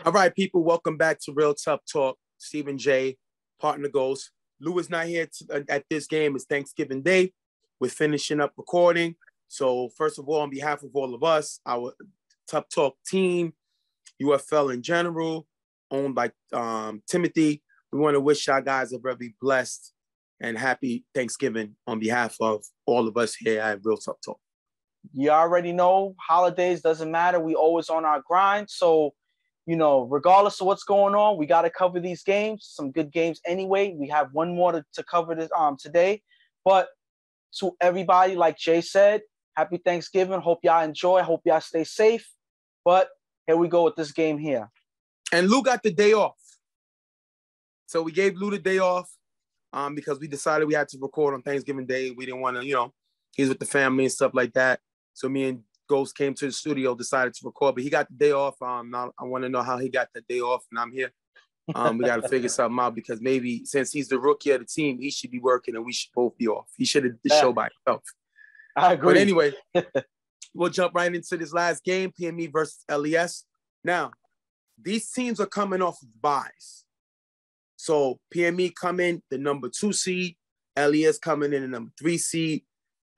All right, people, welcome back to Real Tough Talk. Stephen J, partner Ghost. Lou is not here at this game. It's Thanksgiving Day. We're finishing up recording. So first of all, on behalf of all of us, our Tough Talk team, UFL in general, owned by Timothy, we want to wish our guys a very blessed and happy Thanksgiving on behalf of all of us here at Real Tough Talk. You already know, holidays doesn't matter. We always on our grind. So, regardless of what's going on, we got to cover these games. Some good games anyway. We have one more to cover this today. But to everybody, like Jay said, happy Thanksgiving. Hope y'all enjoy. Hope y'all stay safe. But here we go with this game here. And Lou got the day off. So we gave Lou the day off because we decided we had to record on Thanksgiving Day. We didn't want to, he's with the family and stuff like that. So me and Ghost came to the studio, decided to record, but he got the day off. Now I want to know how he got the day off, and I'm here. We got to figure something out because maybe since he's the rookie of the team, he should be working and we should both be off. He should have the show by himself. I agree. But anyway, we'll jump right into this last game, PME versus LES. Now, these teams are coming off of buys. So PME come in the number 2 seed, LES coming in the number 3 seed.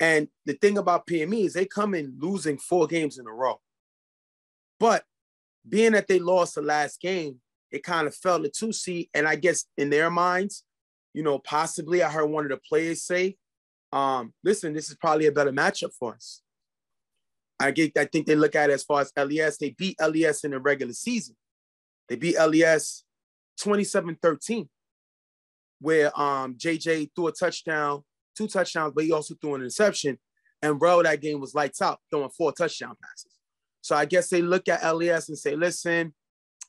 And the thing about PME is they come in losing 4 games in a row. But being that they lost the last game, it kind of fell to 2 seed. And I guess in their minds, possibly I heard one of the players say, listen, this is probably a better matchup for us. I think they look at it as far as LES. They beat LES in the regular season. They beat LES 27-13, where JJ threw a touchdown, 2 touchdowns, but he also threw an interception. And bro, that game was lights out, throwing 4 touchdown passes. So I guess they look at LES and say, listen,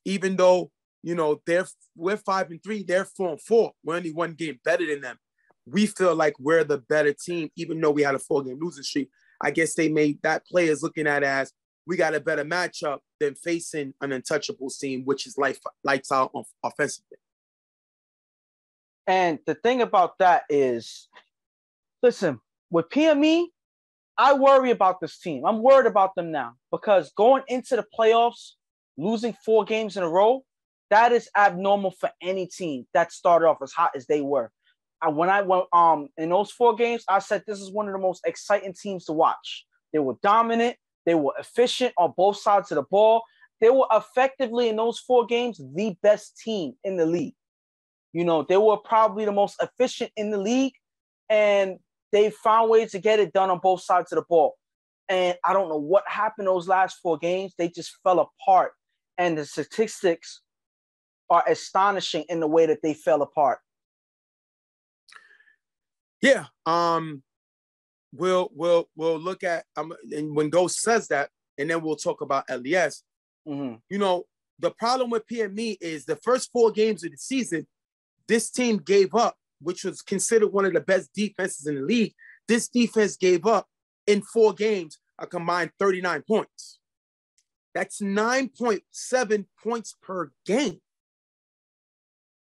even though, we're 5-3, they're 4-4. We're only 1 game better than them. We feel like we're the better team, even though we had a 4-game losing streak. I guess they made that players looking at it as we got a better matchup than facing an untouchable team, which is lights out offensively. And the thing about that is, listen, with PME, I worry about this team. I'm worried about them now because going into the playoffs, losing 4 games in a row, that is abnormal for any team that started off as hot as they were. When I went in those 4 games, I said this is one of the most exciting teams to watch. They were dominant. They were efficient on both sides of the ball. They were effectively in those 4 games the best team in the league. They were probably the most efficient in the league, and they found ways to get it done on both sides of the ball. And I don't know what happened those last 4 games. They just fell apart, and the statistics are astonishing in the way that they fell apart. Yeah. We'll look at and when Ghost says that, and then we'll talk about LES. Mm-hmm. The problem with PME is the first 4 games of the season, this team gave up, which was considered one of the best defenses in the league. This defense gave up in 4 games a combined 39 points. That's 9.7 points per game.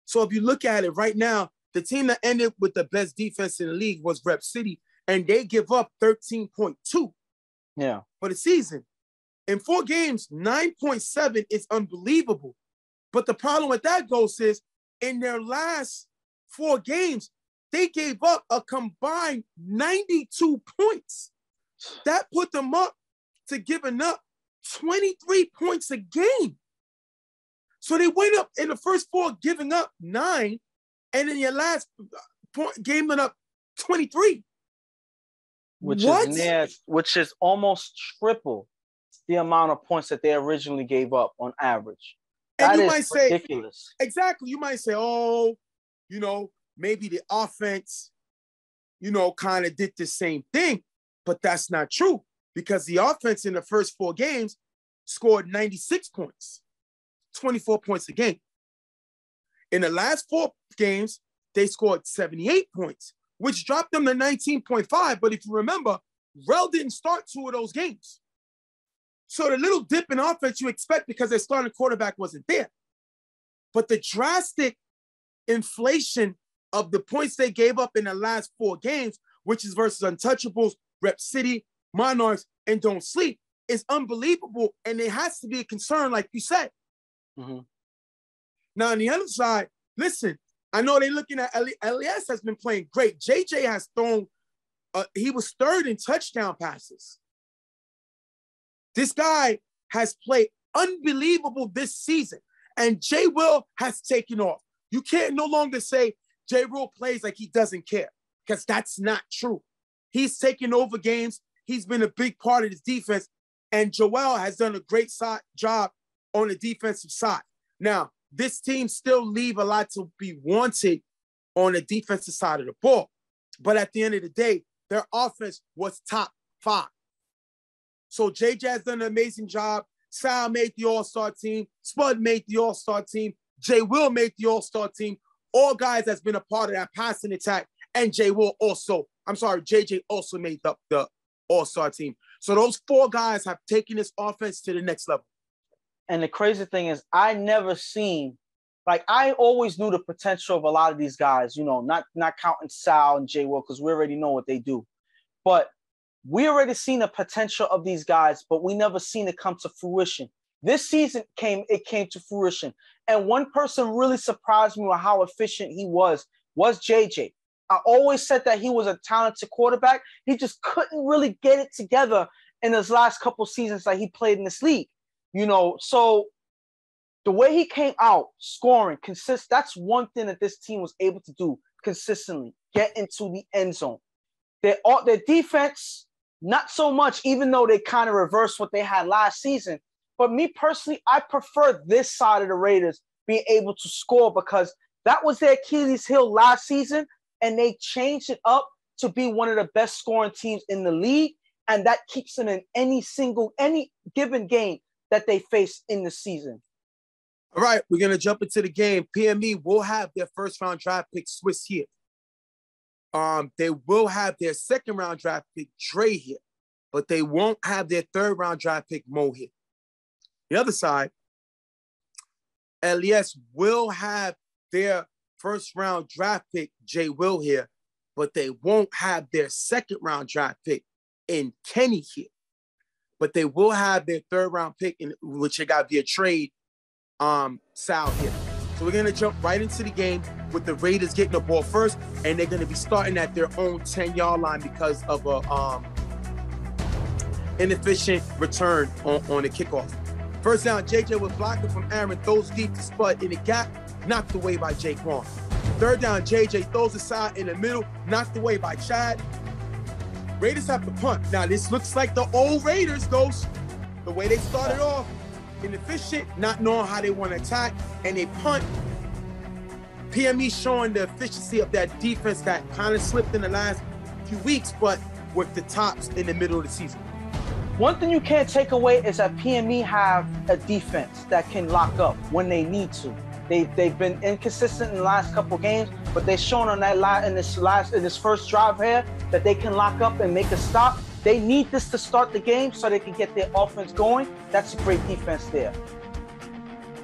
So if you look at it right now, the team that ended with the best defense in the league was Rep City, and they give up 13.2 for the season. In 4 games, 9.7 is unbelievable. But the problem with that, Ghost, is in their last 4 games, they gave up a combined 92 points. That put them up to giving up 23 points a game. So they went up in the first 4, giving up 9, and in your last game, went up 23. Which is almost triple the amount of points that they originally gave up on average. And that you might say, ridiculous. Exactly. You might say, maybe the offense, kind of did the same thing, but that's not true because the offense in the first 4 games scored 96 points, 24 points a game. In the last 4 games, they scored 78 points, which dropped them to 19.5. But if you remember, Rel didn't start 2 of those games. So the little dip in offense you expect because their starting quarterback wasn't there. But the drastic inflation of the points they gave up in the last 4 games, which is versus Untouchables, Rep City, Monarchs, and Don't Sleep, is unbelievable. And it has to be a concern, like you said. Mm-hmm. Now, on the other side, listen, I know they're looking at Elias has been playing great. JJ has thrown, he was third in touchdown passes. This guy has played unbelievable this season, and J. Will has taken off. You can't no longer say J. Will plays like he doesn't care, because that's not true. He's taken over games. He's been a big part of this defense, and Joel has done a great job on the defensive side. Now, this team still leave a lot to be wanted on the defensive side of the ball, but at the end of the day, their offense was top 5. So JJ has done an amazing job. Sal made the All-Star team. Spud made the All-Star team. J. Will made the All-Star team. All guys that's been a part of that passing attack. And JJ also made the All-Star team. So those 4 guys have taken this offense to the next level. And the crazy thing is, I never seen, like, I always knew the potential of a lot of these guys, you know, not counting Sal and J. Will, because we already know what they do. But we already seen the potential of these guys, but we never seen it come to fruition. This season came to fruition. And one person really surprised me with how efficient he was JJ. I always said that he was a talented quarterback. He just couldn't really get it together in his last couple seasons that he played in this league. You know, so the way he came out scoring, that's one thing that this team was able to do consistently, get into the end zone. Their defense, not so much, even though they kind of reversed what they had last season. But me personally, I prefer this side of the Raiders being able to score, because that was their Achilles heel last season, and they changed it up to be one of the best scoring teams in the league, and that keeps them in any given game that they face in the season. All right, we're going to jump into the game. PME will have their first-round draft pick, Swiss, here. They will have their second-round draft pick, Dre, here, but they won't have their third-round draft pick, Mo, here. The other side, LES will have their first-round draft pick, J. Will, here, but they won't have their second-round draft pick in Kenny here. But they will have their third-round pick, which they got via trade, Sal here. So we're going to jump right into the game with the Raiders getting the ball first, and they're going to be starting at their own 10-yard line because of a inefficient return on the kickoff. First down, JJ was blocking from Aaron, throws deep to Spud in the gap, knocked away by Jaquan. Third down, JJ throws aside in the middle, knocked away by Chad. Raiders have to punt. Now, this looks like the old Raiders, Ghost. The way they started off, inefficient, not knowing how they want to attack, and they punt. PME showing the efficiency of that defense that kind of slipped in the last few weeks, but with the tops in the middle of the season. One thing you can't take away is that PME have a defense that can lock up when they need to. They've been inconsistent in the last couple games, but they've shown on that in this first drive here that they can lock up and make a stop. They need this to start the game so they can get their offense going. That's a great defense there.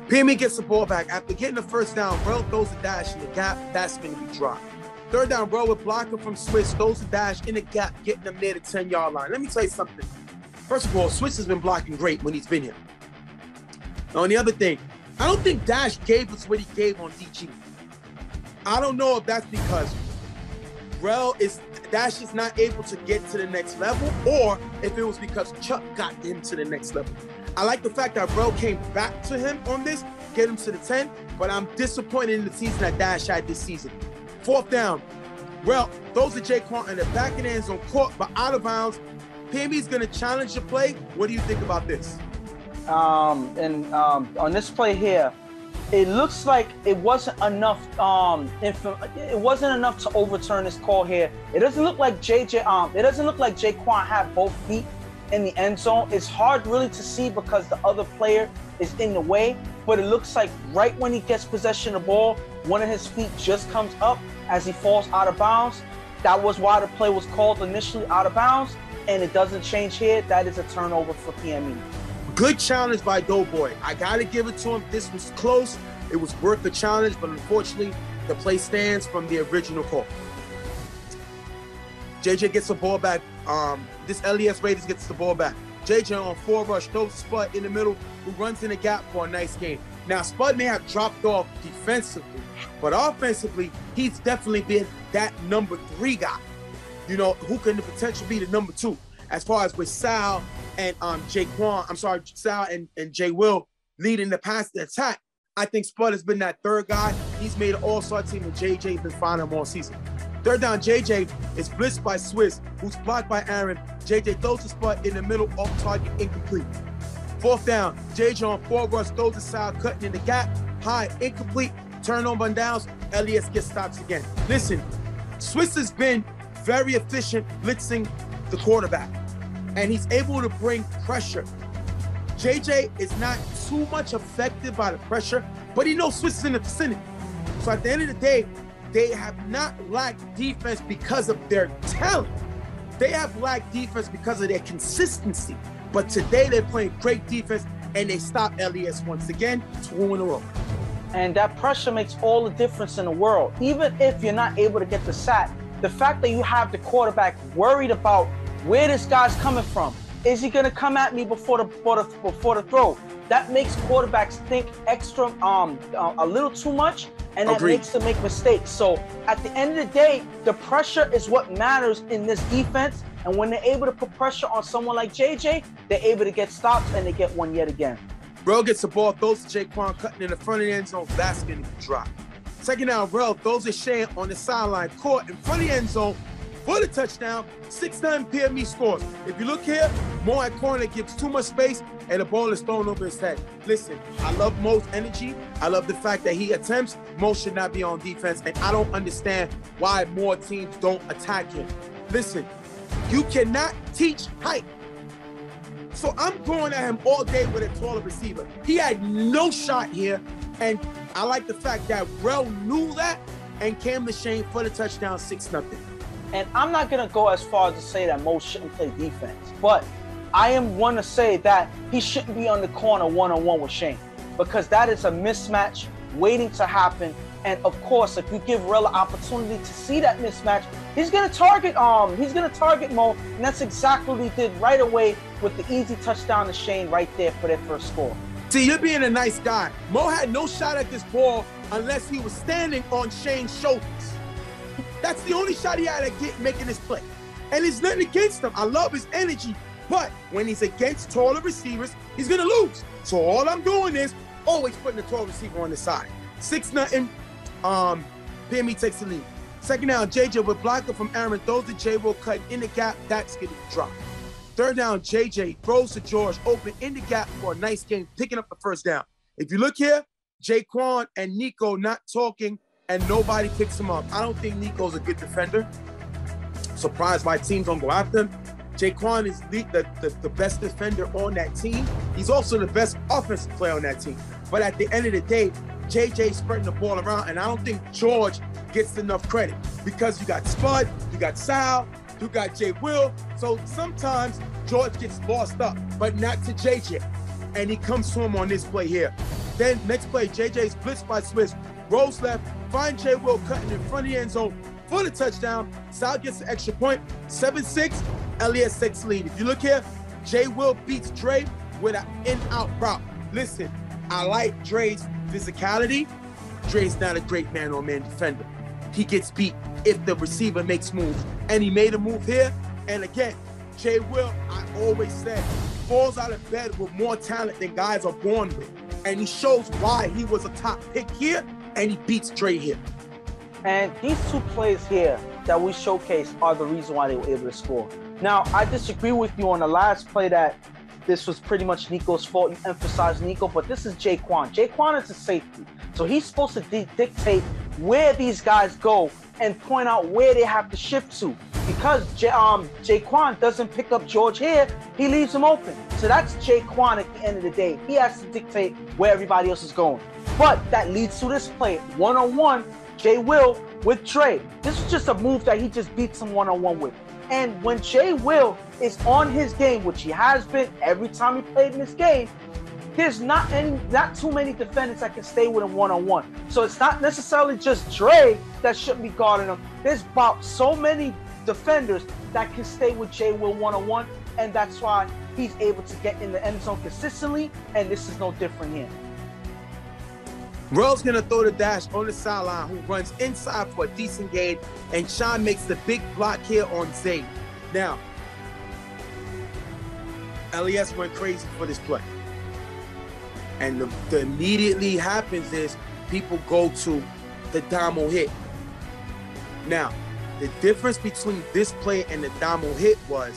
PME gets the ball back. After getting the first down, Rel throws a dash in the gap. That's going to be dropped. Third down, Rel with blocker from Swiss, throws a dash in the gap, getting them near the 10-yard line. Let me tell you something. First of all, Swiss has been blocking great when he's been here. Now, and the other thing, I don't think Dash gave us what he gave on DG. I don't know if that's because Dash is not able to get to the next level, or if it was because Chuck got him to the next level. I like the fact that Rel came back to him on this, get him to the 10, but I'm disappointed in the season that Dash had this season. Fourth down, Rel throws to Jaquan in the back of the end zone, caught but out of bounds. PME's going to challenge the play. What do you think about this? On this play here, it looks like it wasn't enough. It wasn't enough to overturn this call here. It doesn't look like Jaquan had both feet in the end zone. It's hard really to see because the other player is in the way. But it looks like right when he gets possession of the ball, one of his feet just comes up as he falls out of bounds. That was why the play was called initially out of bounds, and it doesn't change here. That is a turnover for PME. Good challenge by Doughboy. I got to give it to him. This was close. It was worth the challenge, but unfortunately, the play stands from the original call. JJ gets the ball back. This LES Raiders gets the ball back. JJ on 4 rush, throws Spud in the middle, who runs in the gap for a nice game. Now, Spud may have dropped off defensively, but offensively, he's definitely been that number 3 guy, you know, who can potentially be the number 2. As far as with Sal and Sal and Jay Will leading the pass attack, I think Spud has been that 3rd guy. He's made an all-star team, and JJ's been finding him all season. 3rd down, JJ is blitzed by Swizz, who's blocked by Aaron. JJ throws the Spud in the middle, off target, incomplete. 4th down, JJ on 4 rush, throws the side, cutting in the gap, high, incomplete, turnover on downs, Elias gets stops again. Listen, Swizz has been very efficient blitzing the quarterback, and he's able to bring pressure. JJ is not too much affected by the pressure, but he knows Swizz is in the vicinity. So at the end of the day, they have not lacked defense because of their talent. They have lacked defense because of their consistency. But today they're playing great defense, and they stop Elias once again, 2 in a row. And that pressure makes all the difference in the world. Even if you're not able to get the sack, the fact that you have the quarterback worried about where this guy's coming from. Is he gonna come at me before the throw? That makes quarterbacks think extra, a little too much, and that makes them make mistakes. So at the end of the day, the pressure is what matters in this defense. And when they're able to put pressure on someone like JJ, they're able to get stops, and they get one yet again. Rel gets the ball, throws to Jaquan, cutting in the front of the end zone, basket and drop. 2nd down, Rel throws to Shane on the sideline, caught in front of the end zone for the touchdown. 6-9 PME scores. If you look here, Mo at corner gives too much space, and the ball is thrown over his head. Listen, I love Mo's energy. I love the fact that he attempts. Mo should not be on defense, and I don't understand why more teams don't attack him. Listen, you cannot teach height. So I'm going at him all day with a taller receiver. He had no shot here, and I like the fact that Rel knew that and came to Shane for the touchdown, 6-0. And I'm not going to go as far as to say that Mo shouldn't play defense, but I am one to say that he shouldn't be on the corner one-on-one with Shane, because that is a mismatch waiting to happen. And of course, if you give Rel an opportunity to see that mismatch, he's gonna target Mo, and that's exactly what he did right away with the easy touchdown to Shane right there for their first score. See, you're being a nice guy. Mo had no shot at this ball unless he was standing on Shane's shoulders. That's the only shot he had at making this play. And there's nothing against him. I love his energy, but when he's against taller receivers, he's gonna lose. So all I'm doing is always putting the tall receiver on the side. 6-0. PME takes the lead. 2nd down, JJ with blocker from Aaron, throws to J Will, cut in the gap, that's getting dropped. 3rd down, JJ throws to George, open in the gap for a nice game, picking up the 1st down. If you look here, Jaquan and Nico not talking, and nobody picks him up. I don't think Nico's a good defender. Surprised why teams don't go after him. Jaquan is the best defender on that team. He's also the best offensive player on that team. But at the end of the day, JJ's spreading the ball around, and I don't think George gets enough credit because you got Spud, you got Sal, you got Jay Will. So sometimes George gets lost up, but not to JJ. And he comes to him on this play here. Then next play, JJ's blitzed by Swizz, rolls left, finds Jay Will cutting in front of the end zone for the touchdown. Sal gets the extra point, 7-6, Elias takes lead. If you look here, Jay Will beats Dre with an in-out route. Listen, I like Dre's physicality. Dre's not a great man-on-man defender. He gets beat if the receiver makes moves. And he made a move here. And again, Jay Will, I always said, falls out of bed with more talent than guys are born with. And he shows why he was a top pick here, and he beats Dre here. And these 2 plays here that we showcased are the reason why they were able to score. Now, I disagree with you on the last play that this was pretty much Nico's fault. You emphasized Nico, but this is Jaquan. Jaquan is a safety. So he's supposed to dictate where these guys go and point out where they have to shift to. Because Jaquan doesn't pick up George here, he leaves him open. So that's Jaquan at the end of the day. He has to dictate where everybody else is going. But that leads to this play, one-on-one, Jay Will with Dre. This is just a move that he just beats him one-on-one with. And when Jay Will is on his game, which he has been every time he played in this game, there's not too many defenders that can stay with him one-on-one. So it's not necessarily just Dre that shouldn't be guarding him. There's about so many defenders that can stay with Jay Will one-on-one, and that's why he's able to get in the end zone consistently, and this is no different here. Rell's going to throw the dash on the sideline, who runs inside for a decent gain, and Sean makes the big block here on Zayd. Now, LES went crazy for this play. And the immediately happens is people go to the Damo hit. Now, the difference between this play and the Damo hit was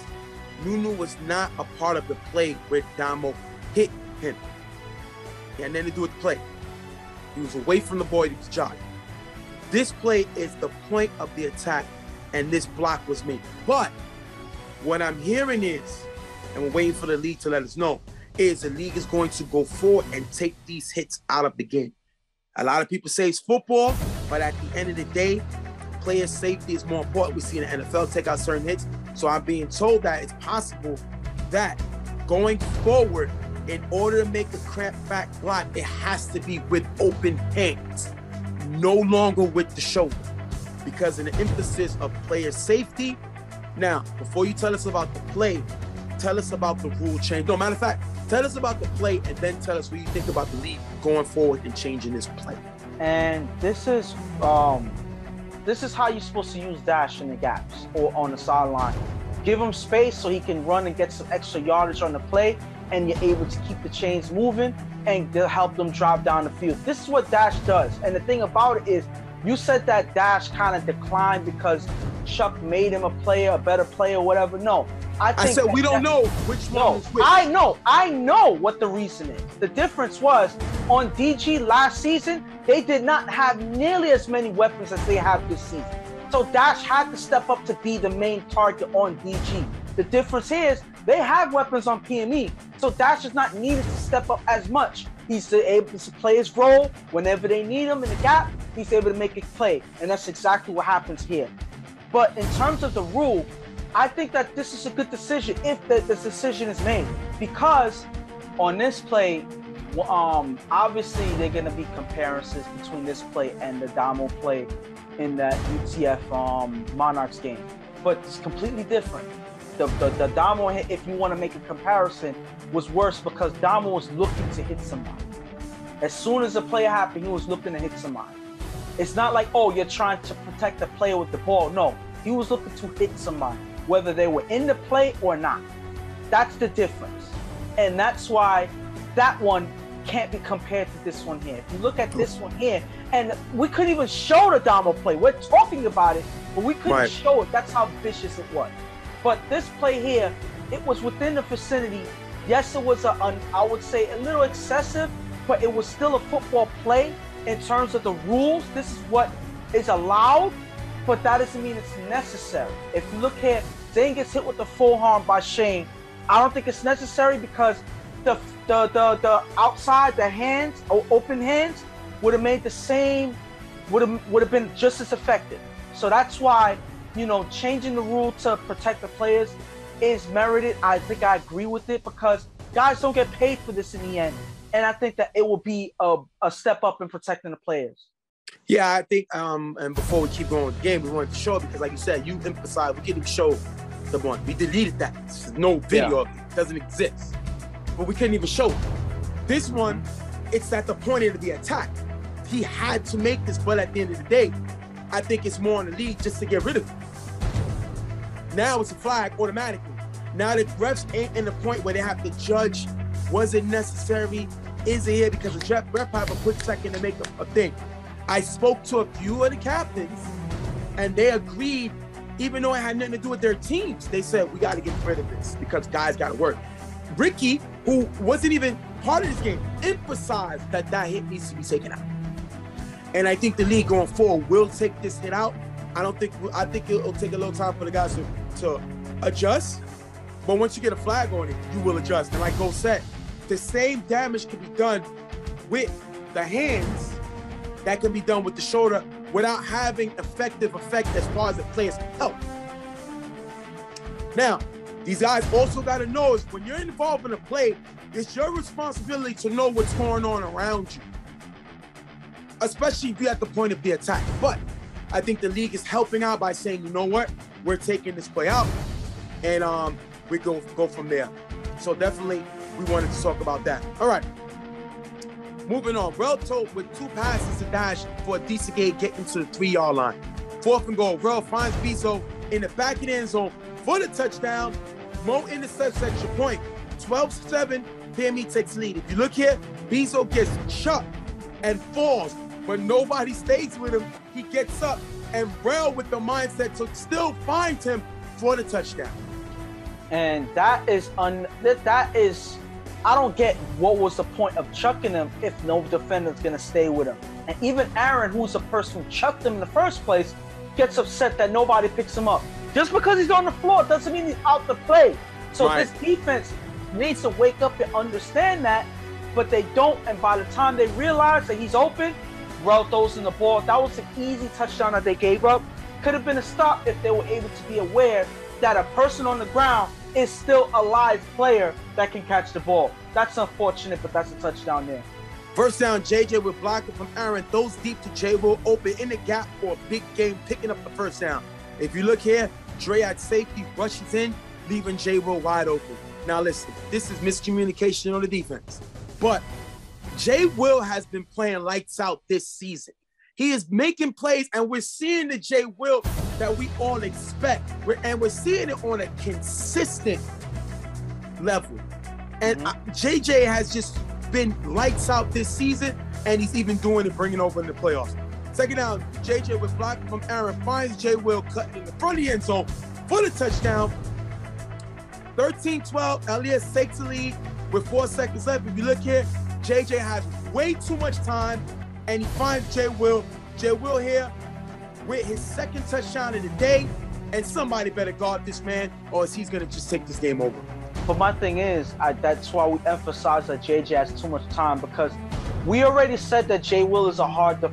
Nunu was not a part of the play where Damo hit him. He had nothing to do with the play. He was away from the ball, he was jogging. This play is the point of the attack, and this block was made. But what I'm hearing is, and we're waiting for the league to let us know, is the league is going to go forward and take these hits out of the game. A lot of people say it's football, but at the end of the day, player safety is more important. We see in the NFL take out certain hits. So I'm being told that it's possible that going forward, in order to make a cramp back block, it has to be with open hands, no longer with the shoulder, because of the emphasis of player safety. Now, before you tell us about the play, tell us about the rule change. No, matter of fact, tell us about the play and then tell us what you think about the league going forward and changing this play. And this is how you're supposed to use dash in the gaps or on the sideline. Give him space so he can run and get some extra yardage on the play, and you're able to keep the chains moving and help them drive down the field. This is what dash does. And the thing about it is, you said that dash kind of declined because Chuck made him a better player, whatever. No, I said we don't know which one is which. I know what the reason is. The difference was on DG last season, they did not have nearly as many weapons as they have this season. So Dash had to step up to be the main target on DG. The difference here is they have weapons on PME, so Dash is not needed to step up as much. He's able to play his role whenever they need him in the gap. He's able to make it play, and that's exactly what happens here. But in terms of the rule, I think that this is a good decision if this decision is made, because on this play, obviously they're going to be comparisons between this play and the Damo play in that UTF Monarchs game, but it's completely different. The Damo hit, if you want to make a comparison, was worse because Damo was looking to hit somebody. As soon as the play happened, he was looking to hit somebody. It's not like, oh, you're trying to protect the player with the ball. No, he was looking to hit somebody, whether they were in the play or not. That's the difference. And that's why that one can't be compared to this one here. If you look at this one here, and we couldn't even show the Damo play. We're talking about it, but we couldn't show it. That's how vicious it was. But this play here, it was within the vicinity. Yes, it was, I would say, a little excessive, but it was still a football play in terms of the rules. This is what is allowed, but that doesn't mean it's necessary. If you look here, Zayn gets hit with the full harm by Shane. I don't think it's necessary because the outside, the hands, open hands, would have made the same, would have been just as effective. So that's why, you know, changing the rule to protect the players is merited. I think I agree with it because guys don't get paid for this in the end. And I think that it will be a step up in protecting the players. Yeah, I think, and before we keep going with the game, we wanted to show it because, like you said, you emphasized, we couldn't show the one. We deleted that. There's no video of it. It doesn't exist. But we couldn't even show it. This one, it's at the point of the attack. He had to make this, but at the end of the day, I think it's more on the league just to get rid of it. Now it's a flag automatically. Now the refs ain't in the point where they have to judge, was it necessary? Is it here? Because the ref have a quick second to make a thing. I spoke to a few of the captains and they agreed, even though it had nothing to do with their teams, they said, we got to get rid of this because guys got to work. Ricky, who wasn't even part of this game, emphasized that that hit needs to be taken out. And I think the league going forward will take this hit out. I think it'll take a little time for the guys to adjust. But once you get a flag on it, you will adjust. And like Go said, the same damage can be done with the hands that can be done with the shoulder without having effective effect as far as the player's health. Now, these guys also got to know is when you're involved in a play, it's your responsibility to know what's going on around you, especially if you're at the point of the attack. But I think the league is helping out by saying, you know what, we're taking this play out, and we go from there. So definitely, we wanted to talk about that. All right. Moving on. Rel told with 2 passes to Dash for a decent gain getting to the 3-yard line. 4th and goal. Rel finds Bezo in the back of the end zone for the touchdown. Mo intercepts extra point. 12-7, PME takes lead. If you look here, Bezo gets chucked and falls, but nobody stays with him. He gets up, and Rel with the mindset to still find him for the touchdown. And that is I don't get what was the point of chucking him if no defender's going to stay with him. And even Aaron, who's the person who chucked him in the first place, gets upset that nobody picks him up. Just because he's on the floor doesn't mean he's out to play. So This defense needs to wake up and understand that, but they don't. And by the time they realize that he's open, Rel throws in the ball. That was an easy touchdown that they gave up. Could have been a stop if they were able to be aware that a person on the ground is still a live player that can catch the ball. That's unfortunate, but that's a touchdown there. First down, JJ with blocking from Aaron, throws deep to J. Will, open in the gap for a big game, picking up the first down. If you look here, Dre at safety rushes in, leaving J. Will wide open. Now listen, this is miscommunication on the defense, but J. Will has been playing lights out this season. He is making plays, and we're seeing the J. Will that we all expect. We're seeing it on a consistent level. And JJ has just been lights out this season, and he's even doing it, bringing over in the playoffs. Second down, JJ with blocking from Aaron finds J. Will cutting in the front of the end zone for the touchdown. 13-12, Elias takes the lead with 4 seconds left. If you look here, JJ has way too much time, and he finds J. Will. J. Will here with his 2nd touchdown of the day, and somebody better guard this man, or he's going to just take this game over. But my thing is, that's why we emphasize that JJ has too much time, because we already said that J. Will is a hard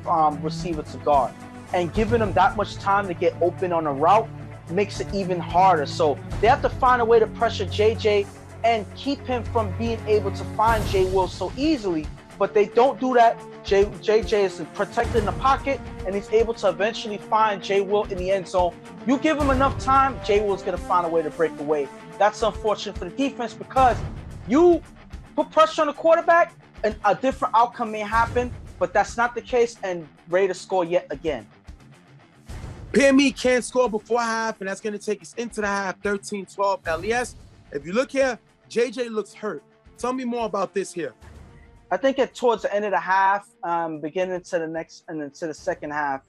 receiver to guard, and giving him that much time to get open on a route makes it even harder. So they have to find a way to pressure JJ and keep him from being able to find J. Will so easily. But they don't do that. JJ is protected in the pocket, and he's able to eventually find J. Will in the end zone. You give him enough time, J. Will's going to find a way to break away. That's unfortunate for the defense, because you put pressure on the quarterback and a different outcome may happen, but that's not the case, and Raiders score yet again. PME can't score before half, and that's going to take us into the half, 13-12. LES, if you look here, JJ looks hurt. Tell me more about this here. I think towards the end of the half, beginning into the second half,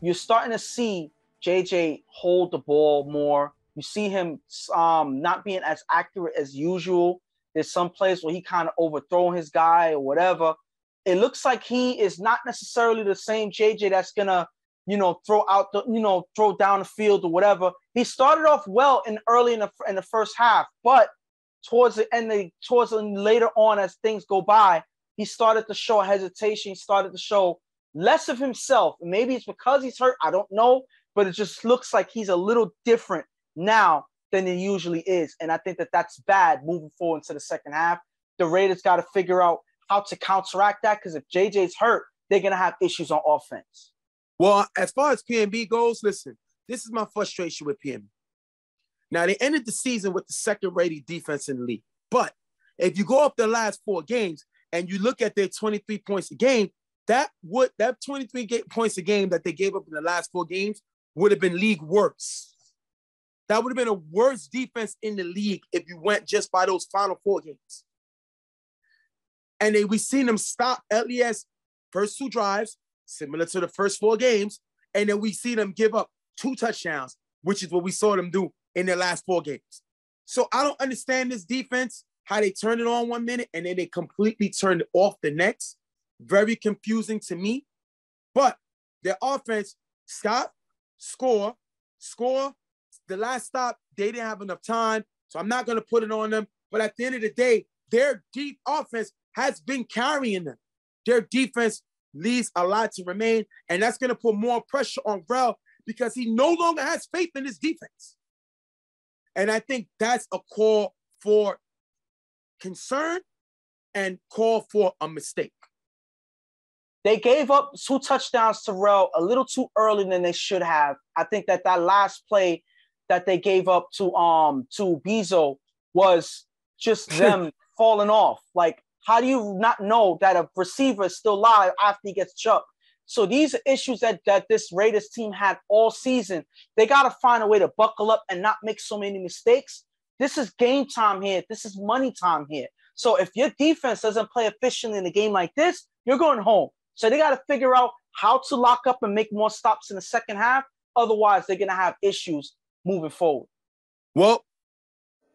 you're starting to see JJ hold the ball more. You see him not being as accurate as usual. There's some plays where he kind of overthrown his guy or whatever. It looks like he is not necessarily the same JJ that's gonna, throw down the field or whatever. He started off well early in the first half, but towards the end, later on as things go by, he started to show hesitation. He started to show less of himself. Maybe it's because he's hurt. I don't know, but it just looks like he's a little different now than it usually is. And I think that that's bad moving forward into the second half. The Raiders got to figure out how to counteract that, because if JJ's hurt, they're going to have issues on offense. Well, as far as PNB goes, listen, this is my frustration with PNB. Now, they ended the season with the 2nd-rated defense in the league. But if you go up the last 4 games and you look at their 23 points a game, that 23 points a game that they gave up in the last 4 games would have been league worse. That would have been a worse defense in the league if you went just by those final 4 games. And then we seen them stop LES first 2 drives, similar to the first 4 games, and then we see them give up 2 touchdowns, which is what we saw them do in their last 4 games. So I don't understand this defense, how they turned it on 1 minute and then they completely turned it off the next. Very confusing to me. But their offense, stop, score. The last stop, they didn't have enough time, so I'm not going to put it on them. But at the end of the day, their deep offense has been carrying them. Their defense leaves a lot to remain, and that's going to put more pressure on Rel because he no longer has faith in his defense. And I think that's a call for concern and call for a mistake. They gave up 2 touchdowns to Rel a little too early than they should have. I think that last play that they gave up to Bezo was just them falling off. Like, How do you not know that a receiver is still live after he gets chucked? So these are issues that this Raiders team had all season. They got to find a way to buckle up and not make so many mistakes. This is game time here. This is money time here. So if your defense doesn't play efficiently in a game like this, you're going home. So they got to figure out how to lock up and make more stops in the second half. Otherwise, they're going to have issues moving forward. Well,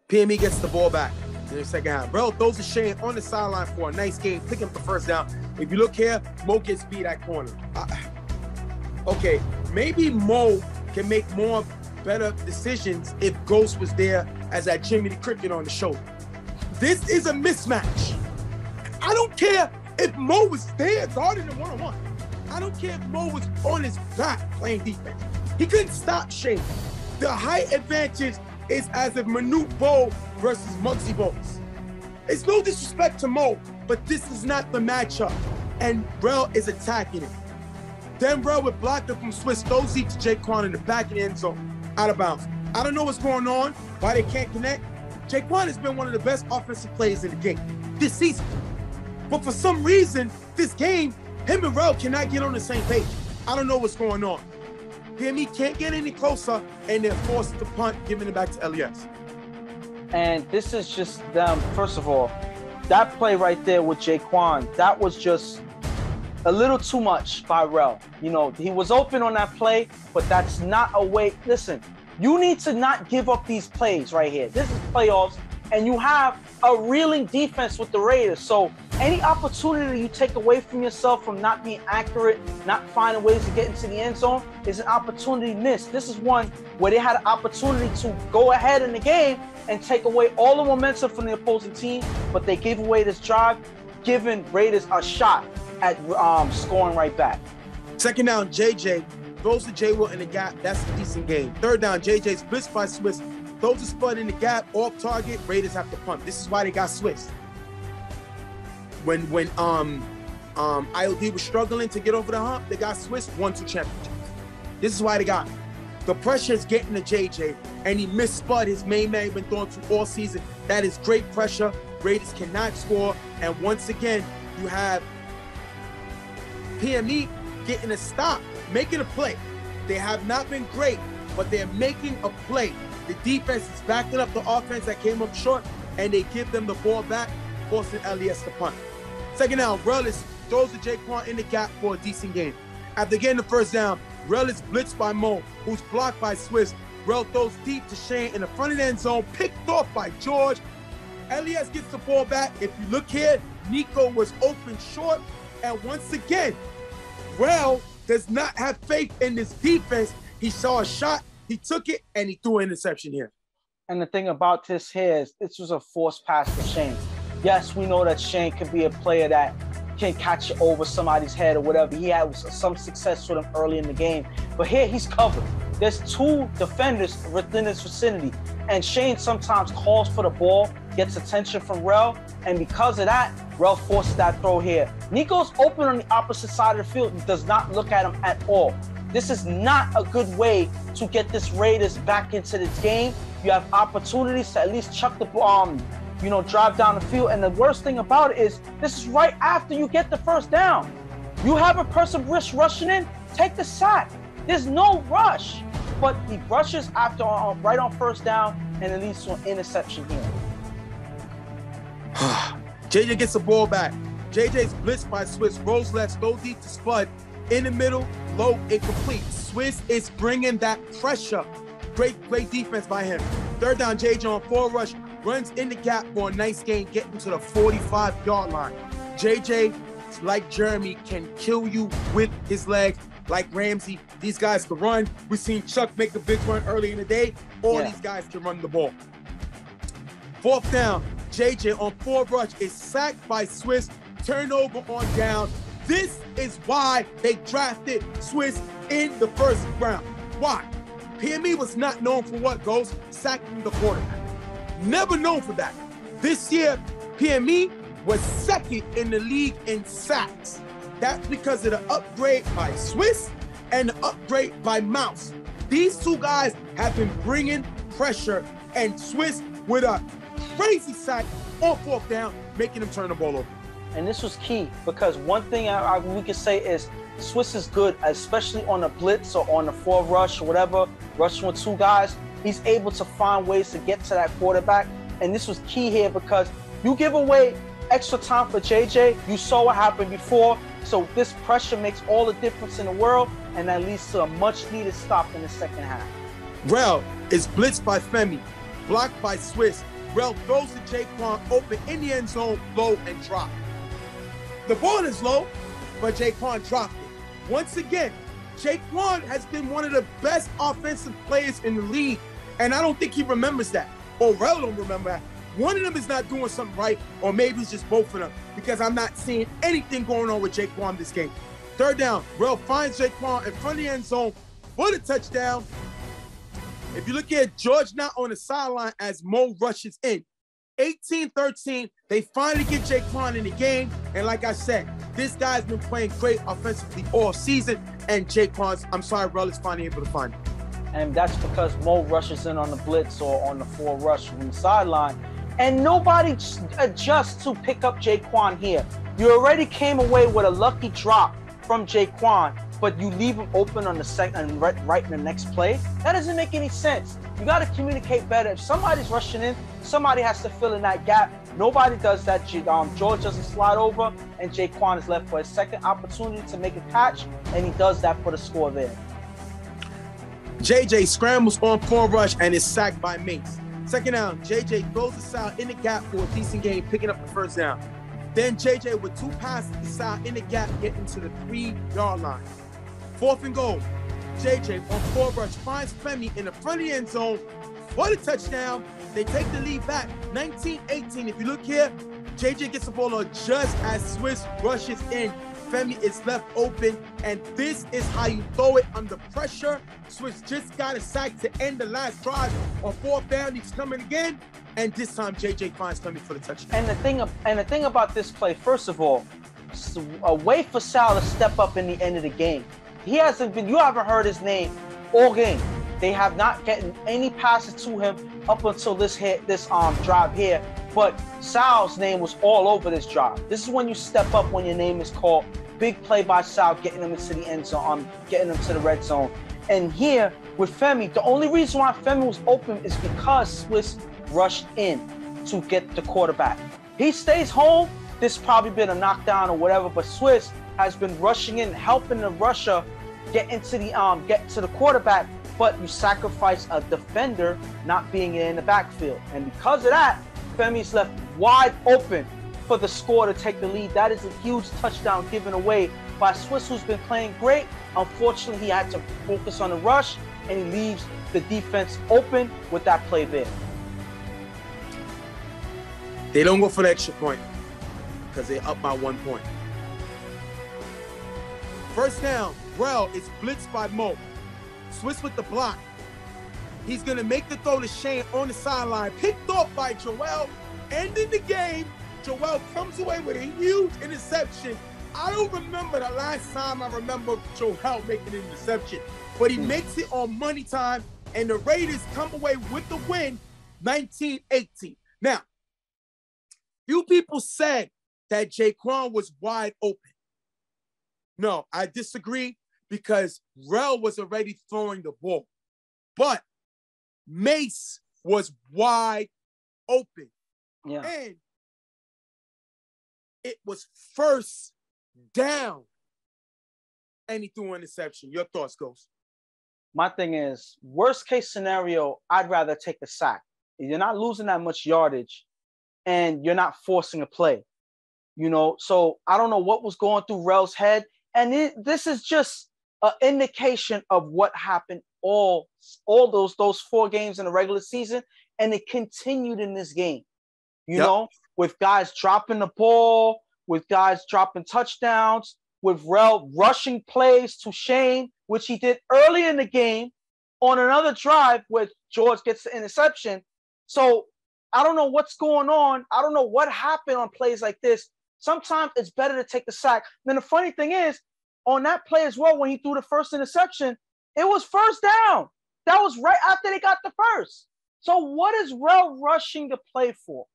PME gets the ball back in the second half. Bro, throws a Shane on the sideline for a nice game, picking up the first down. If you look here, Mo gets beat at corner. Okay, maybe Mo can make more better decisions if Ghost was there as that Jimmy the Cricket on the shoulder. This is a mismatch. I don't care if Mo was there guarding him one-on-one. I don't care if Mo was on his back playing defense. He couldn't stop Shane. The height advantage is as if Manute Bol versus Muggsy Bogues. It's no disrespect to Mo, but this is not the matchup. And Rel is attacking it. Then Rel would block it from Swiss, throws deep to Jaquan in the back of the end zone, out of bounds. I don't know what's going on, why they can't connect. Jaquan has been one of the best offensive players in the game this season. But for some reason, this game, him and Rel cannot get on the same page. I don't know what's going on. PME can't get any closer, and they're forced to punt, giving it back to LES. And this is just them, first of all, that play right there with Jaquan, that was just a little too much by Rel. You know, he was open on that play, but that's not a way. Listen, you need to not give up these plays right here. This is playoffs, and you have a reeling defense with the Raiders. So any opportunity you take away from yourself from not being accurate, not finding ways to get into the end zone, is an opportunity missed. This is one where they had an opportunity to go ahead in the game and take away all the momentum from the opposing team, but they gave away this drive, giving Raiders a shot at scoring right back. Second down, JJ throws to J. Will in the gap. That's a decent game. Third down, JJ's blitzed by Swiss, throws a spud in the gap, off target. Raiders have to punt. This is why they got Swiss. When IOD was struggling to get over the hump, they got Swiss, 1-2 championships. This is why they got him. The pressure is getting to JJ, and he missed spud his main man been throwing to all season. That is great pressure. Raiders cannot score, and once again, you have PME getting a stop, making a play. They have not been great, but they're making a play. The defense is backing up the offense that came up short, and they give them the ball back, forcing LES to punt. Second down, Rellis throws to Jaquan in the gap for a decent game. After getting the first down, Rellis blitzed by Mo, who's blocked by Swiss. Rel throws deep to Shane in the front of the end zone, picked off by George. LES gets the ball back. If you look here, Nico was open short, and once again, Rel does not have faith in this defense. He saw a shot, he took it, and he threw an interception here. And the thing about this here is this was a forced pass to Shane. Yes, we know that Shane can be a player that can catch it over somebody's head or whatever. He had some success with him early in the game. But here he's covered. There's two defenders within this vicinity. And Shane sometimes calls for the ball, gets attention from Rel. And because of that, Rel forces that throw here. Nico's open on the opposite side of the field and does not look at him at all. This is not a good way to get this Raiders back into this game. You have opportunities to at least chuck the ball, drive down the field. And the worst thing about it is this is right after you get the first down. You have a person rushing in, take the sack. There's no rush. But he rushes after right on first down, and it leads to an interception here. JJ gets the ball back. JJ's blitzed by Swiss, rolls left, go deep to Spud. In the middle, low, incomplete. Swiss is bringing that pressure. Great defense by him. Third down, JJ on forward rush, runs in the gap for a nice gain, getting to the 45-yard line. JJ, like Jeremy, can kill you with his legs. Like Ramsey, these guys can run. We've seen Chuck make a big run early in the day. All these guys can run the ball. Fourth down, JJ on forward rush is sacked by Swiss. Turnover on down. This is why they drafted Swiss in the first round. Why? PME was not known for what goes, sacking the quarterback. Never known for that. This year, PME was second in the league in sacks. That's because of the upgrade by Swiss and the upgrade by Mouse. These two guys have been bringing pressure, and Swiss with a crazy sack on fourth down, making them turn the ball over. And this was key because one thing we could say is Swiss is good, especially on a blitz or on the 4 rush or whatever, rushing with 2 guys. He's able to find ways to get to that quarterback. And this was key here because you give away extra time for JJ. You saw what happened before. So this pressure makes all the difference in the world, and that leads to a much-needed stop in the second half. Rel is blitzed by Femi, blocked by Swiss. Rel throws to Jaquan open in the end zone, low and drop. The ball is low, but Jaquan dropped it. Once again, Jaquan has been one of the best offensive players in the league, and I don't think he remembers that. Or Rel don't remember that. One of them is not doing something right, or maybe it's just both of them, because I'm not seeing anything going on with Jaquan this game. Third down, Rel finds Jaquan in front of the end zone for the touchdown. If you look at George not on the sideline as Mo rushes in. 18-13, they finally get Jaquan in the game. And like I said, this guy's been playing great offensively all season. And Rel is finally able to find him. And that's because Mo rushes in on the blitz or on the 4 rush from the sideline. And nobody adjusts to pick up Jaquan here. You already came away with a lucky drop from Jaquan, but you leave him open on the second, right in the next play. That doesn't make any sense. You got to communicate better. If somebody's rushing in, somebody has to fill in that gap. Nobody does that. George doesn't slide over, and Jaquan is left for a second opportunity to make a catch, and he does that for the score there. JJ scrambles on 4 rush and is sacked by Mace. Second down, JJ throws the side in the gap for a decent gain, picking up the first down. Then JJ with 2 passes to the side in the gap, getting to the 3-yard line. 4th and goal. JJ on 4 rush finds Femi in the front of the end zone for the touchdown. They take the lead back, 19-18. If you look here, JJ gets the ball on just as Swiss rushes in. Femi is left open, and this is how you throw it under pressure. Swiss just got a sack to end the last drive on 4th down. He's coming again, and this time JJ finds Femi for the touchdown. And the thing about this play, first of all, a way for Sal to step up in the end of the game. You haven't heard his name all game. They have not gotten any passes to him up until this drive here. But Sal's name was all over this drive. This is when you step up when your name is called. Big play by Sal, getting them into the end zone, getting them to the red zone. And here with Femi, the only reason why Femi was open is because Swiss rushed in to get the quarterback. He stays home, this probably been a knockdown or whatever, but Swiss has been rushing in, helping the rusher get to the quarterback, but you sacrifice a defender not being in the backfield. And because of that, Femi's left wide open for the score to take the lead. That is a huge touchdown given away by Swiss, who's been playing great. Unfortunately, he had to focus on the rush, and he leaves the defense open with that play there. They don't go for the extra point because they're up by 1 point. First down, Rel is blitzed by Mo. Swiss with the block. He's going to make the throw to Shane on the sideline. Picked off by Joel. Ending the game, Joel comes away with a huge interception. I don't remember the last time I remember Joel making an interception, but he makes it on money time, and the Raiders come away with the win, 19-18. Now, few people said that Jaquan was wide open. No, I disagree because Rel was already throwing the ball. But Mace was wide open. Yeah. And it was first down. And he threw an interception. Your thoughts, Ghost? My thing is, worst case scenario, I'd rather take the sack. You're not losing that much yardage, and you're not forcing a play. So I don't know what was going through Rel's head. And this is just an indication of what happened all those 4 games in the regular season, and it continued in this game. You know, with guys dropping the ball, with guys dropping touchdowns, with Rel rushing plays to Shane, which he did early in the game on another drive where George gets the interception. So I don't know what's going on. I don't know what happened on plays like this. Sometimes it's better to take the sack. Then the funny thing is, on that play as well, when he threw the first interception, it was first down. That was right after they got the first. So what is Rel rushing the play for?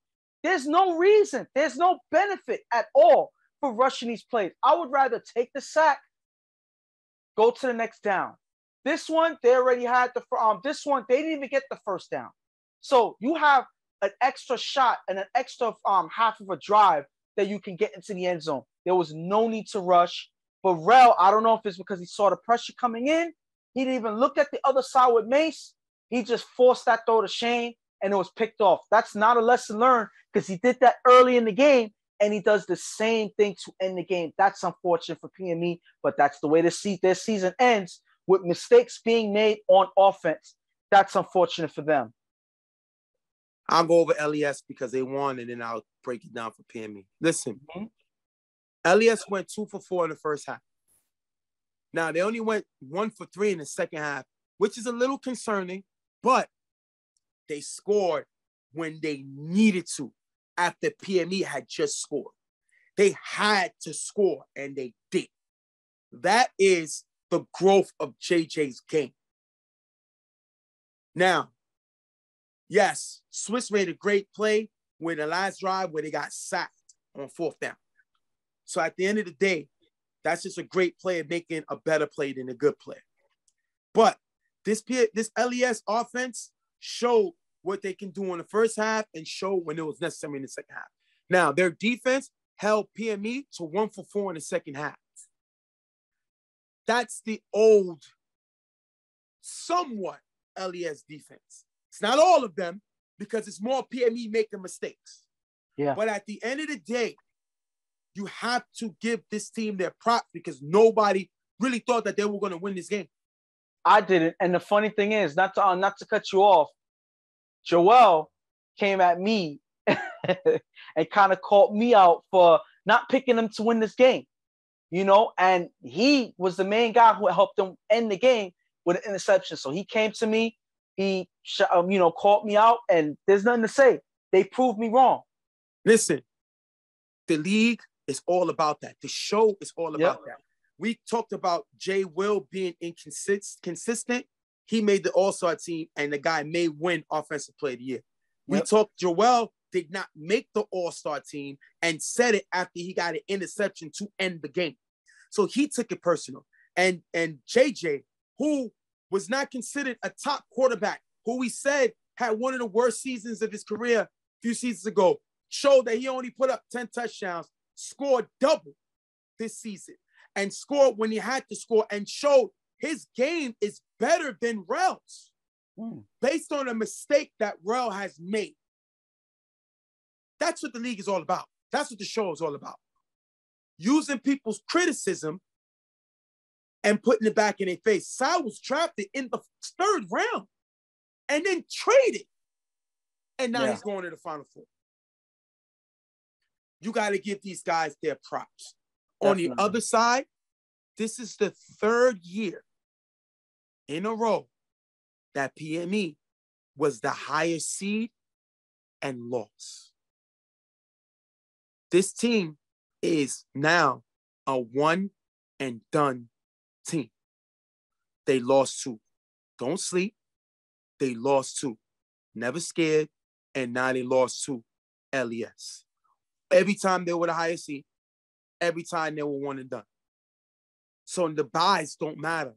There's no reason. There's no benefit at all. for rushing these plays. I would rather take the sack, go to the next down. This one, they already had this one, they didn't even get the first down. So you have an extra shot and an extra half of a drive that you can get into the end zone. There was no need to rush. But Rel, I don't know if it's because he saw the pressure coming in. He didn't even look at the other side with Mace. He just forced that throw to Shane, and it was picked off. That's not a lesson learned because he did that early in the game, and he does the same thing to end the game. That's unfortunate for PME, but that's the way their season ends, with mistakes being made on offense. That's unfortunate for them. I'll go over LES because they won, and then I'll break it down for PME. Listen, LES went 2 for 4 in the first half. Now, they only went 1 for 3 in the second half, which is a little concerning, but they scored when they needed to after PME had just scored. They had to score, and they did. That is the growth of JJ's game. Now, yes, Swiss made a great play with the last drive where they got sacked on 4th down. So at the end of the day, that's just a great player making a better play than a good player. But this LES offense showed what they can do in the first half and showed when it was necessary in the second half. Now, their defense held PME to 1 for 4 in the second half. That's the old, somewhat LES defense. It's not all of them because it's more PME making mistakes. Yeah. But at the end of the day, you have to give this team their props because nobody really thought that they were going to win this game. I didn't. And the funny thing is, not to cut you off, Joel came at me and kind of called me out for not picking them to win this game. You know, and he was the main guy who helped them end the game with an interception. So he came to me, he called me out, and there's nothing to say. They proved me wrong. Listen, the league is all about that. The show is all about that. We talked about Jay Will being inconsistent. He made the All-Star team, and the guy may win Offensive Player of the Year. We talked Joel did not make the All-Star team and said it after he got an interception to end the game. So he took it personal. And JJ, who was not considered a top quarterback, who we said had one of the worst seasons of his career a few seasons ago, showed that he only put up 10 touchdowns, scored double this season, and scored when he had to score, and showed his game is better than Rel's based on a mistake that Rel has made. That's what the league is all about. That's what the show is all about. Using people's criticism and putting it back in their face. Sal was drafted in the 3rd round and then traded. And now he's going to the Final Four. You got to give these guys their props. Definitely. On the other side, this is the 3rd year in a row that PME was the highest seed and lost. This team is now a one-and-done team. They lost 2. Don't sleep. They lost 2. Never scared. And now they lost 2. LES. Every time they were the highest seed, every time they were one and done. So the buys don't matter.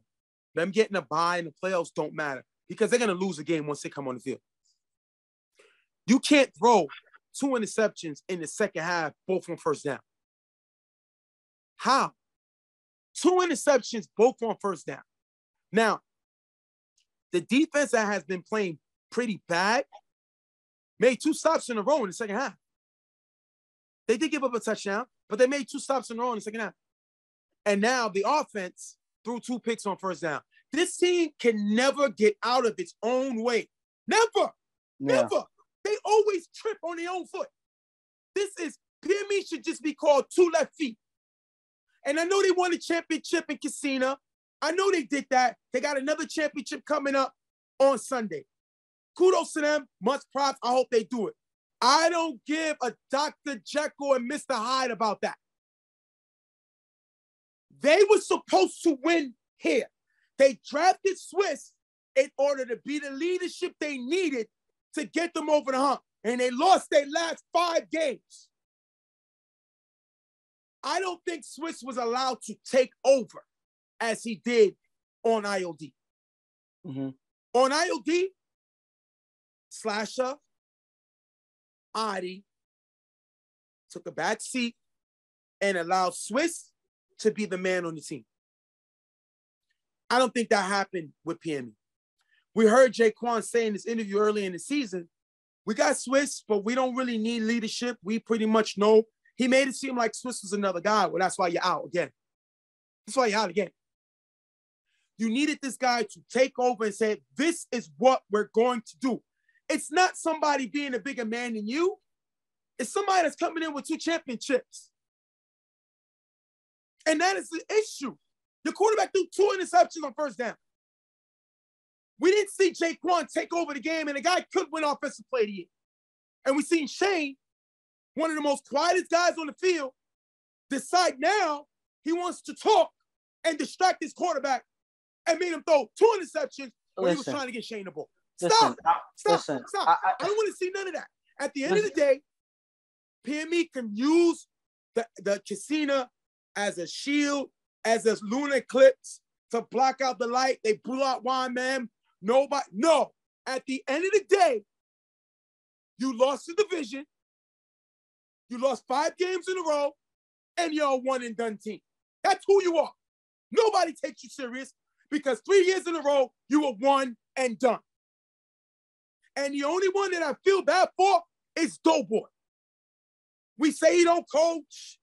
Them getting a bye in the playoffs don't matter because they're going to lose a game once they come on the field. You can't throw 2 interceptions in the second half, both on 1st down. How? 2 interceptions, both on 1st down. Now, the defense that has been playing pretty bad made 2 stops in a row in the second half. They did give up a touchdown, but they made 2 stops in a row in the second half. And now the offense threw 2 picks on 1st down. This team can never get out of its own way. Never. Never. They always trip on their own foot. PME should just be called 2 left feet. And I know they won a championship in Casino. I know they did that. They got another championship coming up on Sunday. Kudos to them. Much props. I hope they do it. I don't give a Dr. Jekyll and Mr. Hyde about that. They were supposed to win here. They drafted Swiss in order to be the leadership they needed to get them over the hump. And they lost their last 5 games. I don't think Swiss was allowed to take over as he did on IOD. Mm-hmm. On IOD, Slasher, Adi took a back seat and allowed Swiss to be the man on the team. I don't think that happened with PME. We heard Jaquan say in this interview early in the season, we got Swiss, but we don't really need leadership. We pretty much know. He made it seem like Swiss was another guy. Well, that's why you're out again. That's why you're out again. You needed this guy to take over and say, this is what we're going to do. It's not somebody being a bigger man than you. It's somebody that's coming in with 2 championships. And that is the issue. The quarterback threw 2 interceptions on first down. We didn't see Jaquan take over the game, and the guy could win Offensive Player of the Year. And we seen Shane, one of the most quietest guys on the field, decide now he wants to talk and distract his quarterback and made him throw 2 interceptions when he was trying to get Shane the ball. Stop. I don't want to see none of that. At the end of the day, PME can use the casino as a shield, as a lunar eclipse to block out the light. They blew out YMM. Nobody. No. At the end of the day, you lost the division. You lost 5 games in a row, and you're a one-and-done team. That's who you are. Nobody takes you serious because 3 years in a row, you were one and done. And the only one that I feel bad for is Doughboy. We say he don't coach.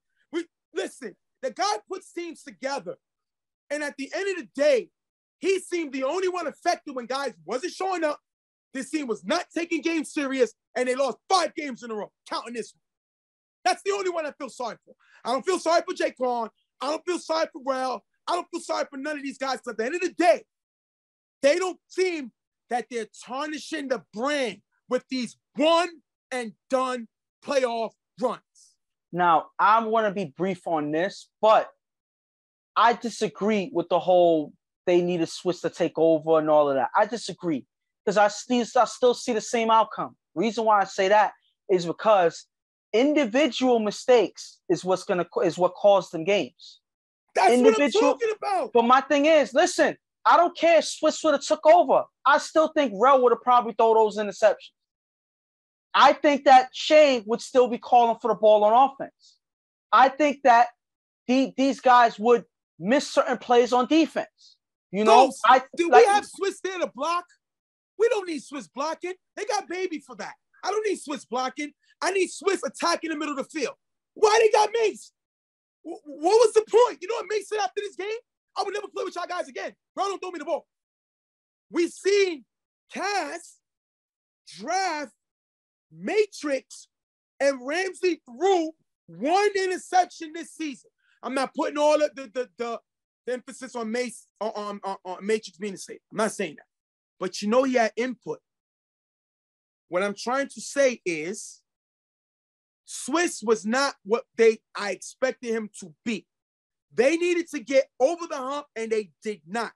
Listen, the guy puts teams together. And at the end of the day, he seemed the only one affected when guys wasn't showing up. This team was not taking games serious, and they lost 5 games in a row, counting this one. That's the only one I feel sorry for. I don't feel sorry for Jaquan. I don't feel sorry for Rel. I don't feel sorry for none of these guys. Because at the end of the day, they don't seem that they're tarnishing the brand with these one-and-done playoff runs. Now, I want to be brief on this, but I disagree with the whole they need a Swiss to take over and all of that. I disagree because I still see the same outcome. Reason why I say that is because individual mistakes is what caused them games. That's what I'm talking about. But my thing is, listen, I don't care if Swiss would have took over. I still think Rel would have probably thrown those interceptions. I think that Shane would still be calling for the ball on offense. I think that these guys would miss certain plays on defense. You know, do we have Swiss there to block? We don't need Swiss blocking. They got Baby for that. I don't need Swiss blocking. I need Swiss attacking the middle of the field. Why they got Mace? What was the point? You know what Mace said after this game? I would never play with y'all guys again. Bro, don't throw me the ball. We seen Cass draft Matrix and Ramsey threw 1 interception this season. I'm not putting all of the emphasis on Mace on Matrix being safe. I'm not saying that. But you know he had input. What I'm trying to say is Swiss was not what I expected him to be. They needed to get over the hump, and they did not.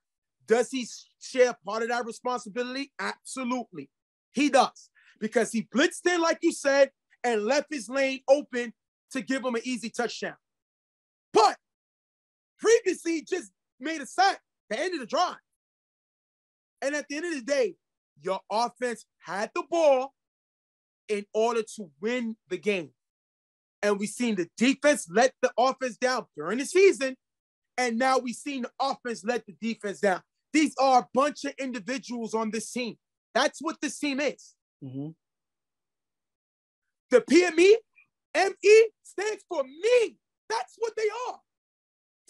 Does he share part of that responsibility? Absolutely. He does. Because he blitzed in, like you said, and left his lane open to give him an easy touchdown. But previously, he just made a sack at the end of the drive. And at the end of the day, your offense had the ball in order to win the game. And we've seen the defense let the offense down during the season. And now we've seen the offense let the defense down. These are a bunch of individuals on this team. That's what this team is. Mm-hmm. The PME, ME stands for me. That's what they are.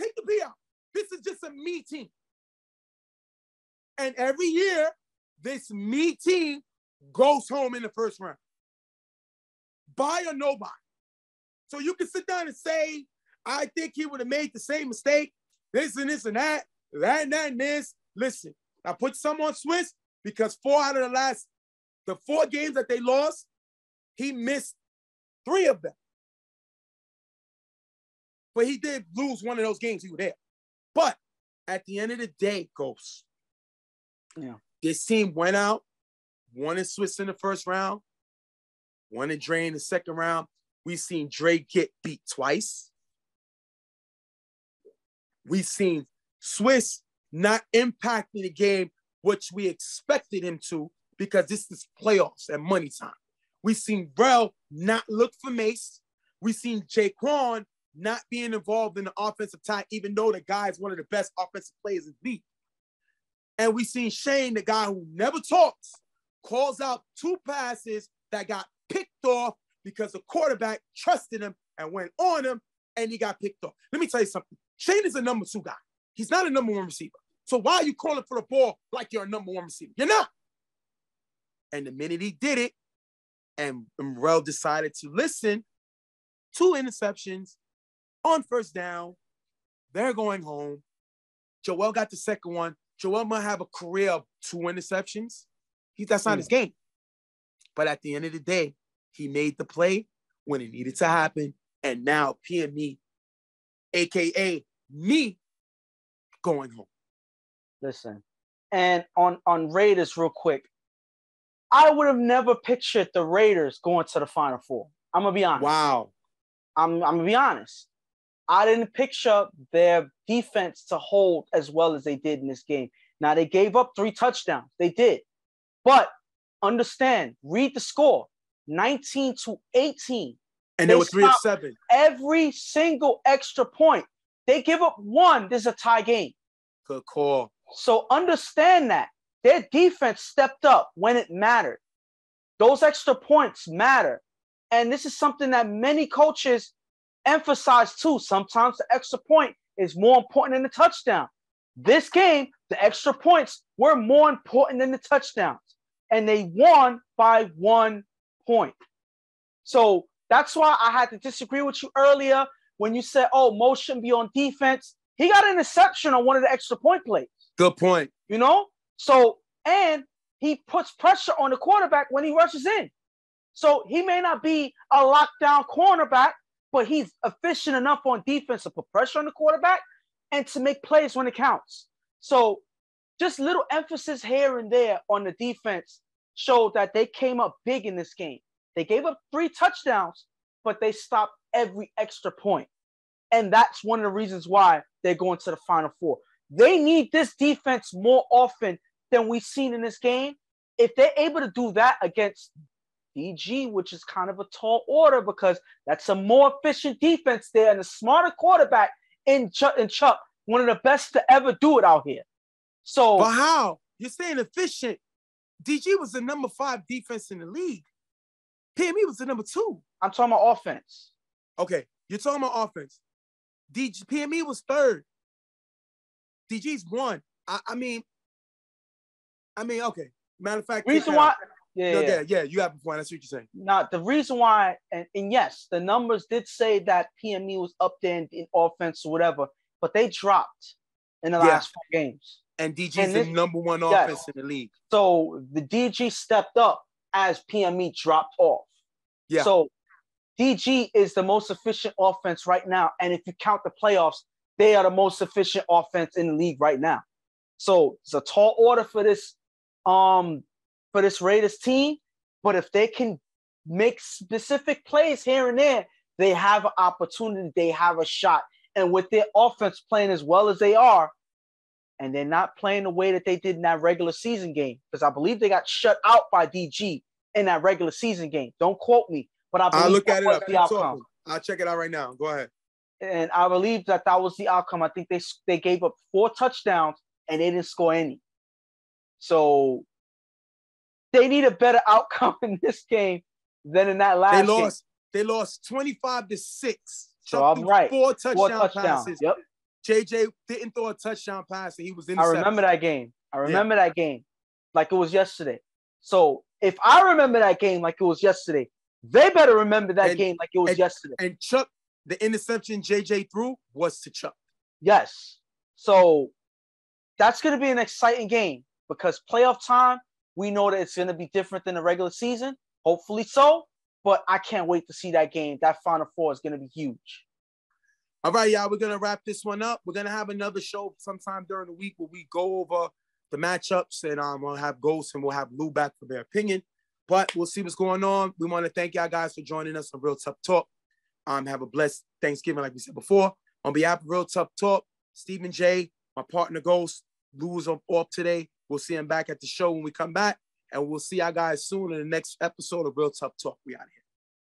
Take the P out. This is just a me team. And every year, this me team goes home in the first round. Buy or no buy. So you can sit down and say, I think he would have made the same mistake, this and this and that and that and this. Listen, I put some on Swiss because 4 out of the 4 games that they lost, he missed 3 of them. But he did lose one of those games. He was there. But at the end of the day, Ghost, this team went out, won in Swiss in the first round, won and Dre in the second round. We've seen Dre get beat twice. We've seen Swiss not impacting the game, which we expected him to, because this is playoffs and money time. We've seen Rel not look for Mace. We've seen Jaquan not being involved in the offensive tie, even though the guy is one of the best offensive players in the league. And we've seen Shane, the guy who never talks, calls out 2 passes that got picked off because the quarterback trusted him and went on him, and he got picked off. Let me tell you something. Shane is a number 2 guy. He's not a number 1 receiver. So why are you calling for the ball like you're a number 1 receiver? You're not. And the minute he did it, and Rel decided to listen, 2 interceptions on first down. They're going home. Joel got the second one. Joel might have a career of 2 interceptions. That's not his game. But at the end of the day, he made the play when it needed to happen. And now PME, a.k.a. me, going home. Listen, and on Raiders real quick, I would have never pictured the Raiders going to the Final Four. I'm going to be honest. Wow. I'm going to be honest. I didn't picture their defense to hold as well as they did in this game. Now, they gave up 3 touchdowns. They did. But understand, read the score, 19-18. And they were 3 of 7. Every single extra point. They give up 1, there's a tie game. Good call. So understand that. Their defense stepped up when it mattered. Those extra points matter. And this is something that many coaches emphasize too. Sometimes the extra point is more important than the touchdown. This game, the extra points were more important than the touchdowns. And they won by 1 point. So that's why I had to disagree with you earlier when you said, oh, Mo shouldn't be on defense. He got an interception on one of the extra point plays. Good point. You know? So, and he puts pressure on the quarterback when he rushes in. So he may not be a lockdown cornerback, but he's efficient enough on defense to put pressure on the quarterback and to make plays when it counts. So just little emphasis here and there on the defense showed that they came up big in this game. They gave up 3 touchdowns, but they stopped every extra point. And that's one of the reasons why they're going to the Final Four. They need this defense more often than we've seen in this game. If they're able to do that against DG, which is kind of a tall order because that's a more efficient defense there and a smarter quarterback in Chuck, one of the best to ever do it out here. So, but how? You're saying efficient. DG was the number 5 defense in the league. PME was the number 2. I'm talking about offense. Okay, you're talking about offense. PME was 3rd. DG's 1. I mean, okay. Matter of fact, reason why, you have a point. That's what you're saying. Now, the reason why, and yes, the numbers did say that PME was up there in offense or whatever, but they dropped in the last 4 games. And DG's the number 1 offense in the league. So the DG stepped up as PME dropped off. Yeah. So DG is the most efficient offense right now. And if you count the playoffs, they are the most efficient offense in the league right now. So it's a tall order for this Raiders team. But if they can make specific plays here and there, they have an opportunity. They have a shot. And with their offense playing as well as they are, and they're not playing the way that they did in that regular season game, because I believe they got shut out by DG in that regular season game. Don't quote me, but I believe I'll look at it up. The outcome. I'll check it out right now. Go ahead. And I believe that was the outcome. I think they gave up 4 touchdowns and they didn't score any. So they need a better outcome in this game than in that last game. They lost 25-6. So I'm right. 4 touchdown passes. Yep. JJ didn't throw a touchdown pass, and he was intercepted. I remember that game. That game like it was yesterday. So if I remember that game like it was yesterday, they better remember that game like it was yesterday. And Chuck, the interception JJ threw was to Chuck. Yes. So that's going to be an exciting game because playoff time, we know that it's going to be different than the regular season. Hopefully so. But I can't wait to see that game. That Final Four is going to be huge. All right, y'all, we're going to wrap this one up. We're going to have another show sometime during the week where we go over the matchups, and we'll have Ghost and we'll have Lou back for their opinion. But we'll see what's going on. We want to thank y'all guys for joining us on Real Tough Talk. Have a blessed Thanksgiving, like we said before. On behalf of Real Tough Talk, Stephen J, my partner Ghost, Lou was off today. We'll see him back at the show when we come back. And we'll see y'all guys soon in the next episode of Real Tough Talk. We out here.